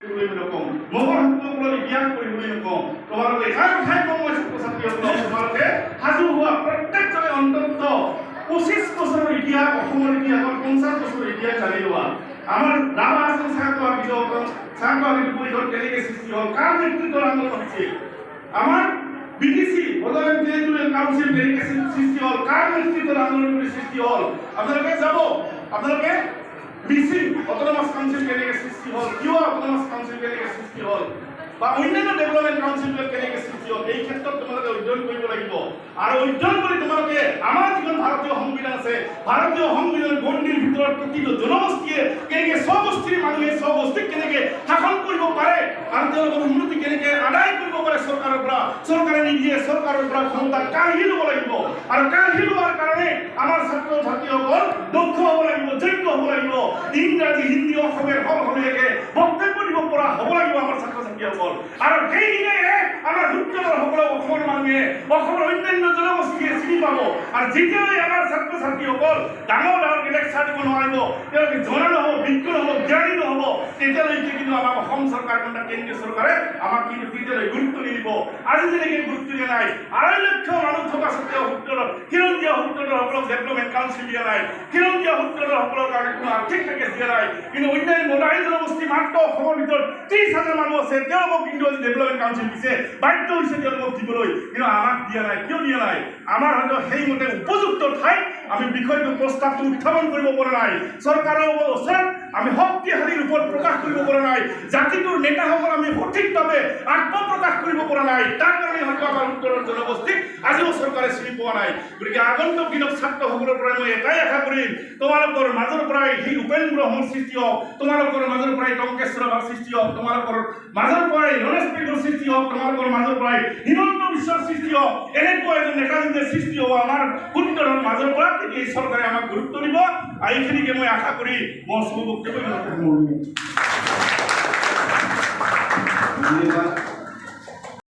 নকওঁ মগৰ হাতসকলক ত্যাগ কৰিবলৈ নকওঁ তোমালোকে আৰু ঠাই কম মই ছাত্ৰ ছাত্ৰীসকলক তোমালোকে সাজু হোৱা প্ৰত্যেকজনে অন্তত 25 বছৰৰ ইতিহাস অসমৰ ইতিহাসৰ 50 বছৰৰ ইতিহাস জানি লোৱা আমাৰ ৰাভা আছাম ছাত্ৰৰ পৰিষদ কেনেকৈ সৃষ্টি হ'ল কাৰ নেতৃত্বত আন্দোলন হৈছিল আমাৰ বিটিসি বদলেন টেৰিটৰিয়াল কাউন্সিল কেনেকৈ সৃষ্টি হ'ল কাৰ নেতৃত্বত আন্দোলন কৰি সৃষ্টি হ'ল আপোনালোকে যাব আপোনালোকে মিছিল অটোনমাস কাউন্সিল কেনেকৈ সৃষ্টি হ'ল কিয় অটোনমাস কাউন্সিল কেনেকৈ সৃষ্টি হ'ল বা অন্যান্য ডেভেলপমেন্ট কাউন্সিল কেনেকৈ সৃষ্টি হ'ল এই ক্ষেত্ৰত তোমালোকে অধ্যয়ন কৰিব লাগিব আৰু অধ্যয়ন কৰি তোমালোকে আমাৰ যিখন ভাৰতীয় সংবিধান আছে ভাৰতীয় সংবিধানৰ গণ্ডিৰ ভিতৰত প্ৰতিটো জনগোষ্ঠীয়ে কেনেকৈ স্বগোষ্ঠীৰ মানুহে স্বগোষ্ঠীক কেনেকৈ শাসন কৰিব পাৰে আৰু তেওঁলোকৰ উন্নতি কেনেকৈ আদায় কৰিব পাৰে চৰকাৰৰ পৰা চৰকাৰে নিদিয়ে চৰকাৰৰ পৰা ক্ষমতা কাঢ়ি ল'ব লাগিব আৰু কাঢ়ি লোৱাৰ কাৰণে আমাৰ ছাত্ৰ ছাত্ৰীসকল দক্ষ হ'ব লাগিব যোগ্য হ'ব লাগিব ইংৰাজী হিন্দী অসমীয়াৰ সলসলীয়াকে বক্তব্য দিব পৰা হ'ব লাগিব আমাৰ ছাত্ৰ ছাত্ৰীসকল আৰু সেইদিনে আমাৰ সূত্ৰসকলক অসমৰ মানুহে অসমৰ অন্যান্য জনগোষ্ঠীয়ে চিনি পাব আৰু যেতিয়ালৈ আমাৰ ছাত্ৰ ছাত্ৰীসকল ডাঙৰ ডাঙৰ লেকচাৰ দিব নোৱাৰিব তেওঁলোকে জনা নহ'ব বিজ্ঞ নহ'ব জ্ঞানী নহ'ব তেতিয়ালৈকে কিন্তু আমাৰ অসম চৰকাৰ তথা কেন্দ্ৰীয় চৰকাৰে আমাক কিন্তু তেতিয়ালৈ গুৰুত্ব নিদিব আজি যেনেকৈ গুৰুত্ব দিয়া নাই 2.5 লক্ষ মানুহ থকা স্বত্তেও খিলঞ্জীয়া সূত্ৰসকলক ডেভেলপমেণ্ট কাউন্সিল দিয়া নাই খিলঞ্জীয়া সূত্ৰসকলৰ কাৰণে কোনো আৰ্থিক পেকেজ দিয়া নাই কিন্তু অন্যান্য মদাহী জনগোষ্ঠী মাত্ৰ অসমৰ ভিতৰত 30,000 মানুহ আছে তেওঁলোকক কিন্তু আজি ডেভেলপমেণ্ট কাউন্সিল দিছে বাধ্য হৈছে তেওঁলোকক দিবলৈ কিন্তু আমাক দিয়া নাই কিয় দিয়া নাই আমাৰ হয়তো সেইমতে উপযুক্ত ঠাইত আমি বিষয়টো প্ৰস্তাৱটো উত্থাপন কৰিব পৰা নাই চৰকাৰৰ ওচৰত আমি শক্তিশালী ৰূপত প্ৰকাশ কৰিব পৰা নাই জাতিটোৰ নেতাসকল আমি সঠিকভাৱে আত্মপ্ৰকাশ কৰিব পৰা নাই তাৰ কাৰণে হয়তো আমাৰ উত্তৰৰ জনগোষ্ঠীক আজিও চৰকাৰে চিনি পোৱা নাই গতিকে আগন্তুক দিনত ছাত্ৰসকলৰ পৰা মই এটাই আশা কৰিম তোমালোকৰ মাজৰ পৰাই সেই উপেন্দ্ৰ ব্ৰহ্মৰ সৃষ্টি হওক তোমালোকৰ মাজৰ পৰাই টংকেশ্বৰ ৰাভাৰ সৃষ্টি হওক তোমালোকৰ মাজৰ পৰাই ৰমেশ পেগুৰ সৃষ্টি হওক তোমালোকৰ মাজৰ পৰাই হিমন্ত বিশ্বৰ সৃষ্টি হওক এনেকুৱা এজন নেতাজনে সৃষ্টি হ'ব আমাৰ উত্তৰৰ মাজৰ পৰা এই চৰকাৰে আমাক গুৰুত্ব দিব আৰু এইখিনিকে মই আশা কৰি মই চব বক্তব্য ধন্যবাদ।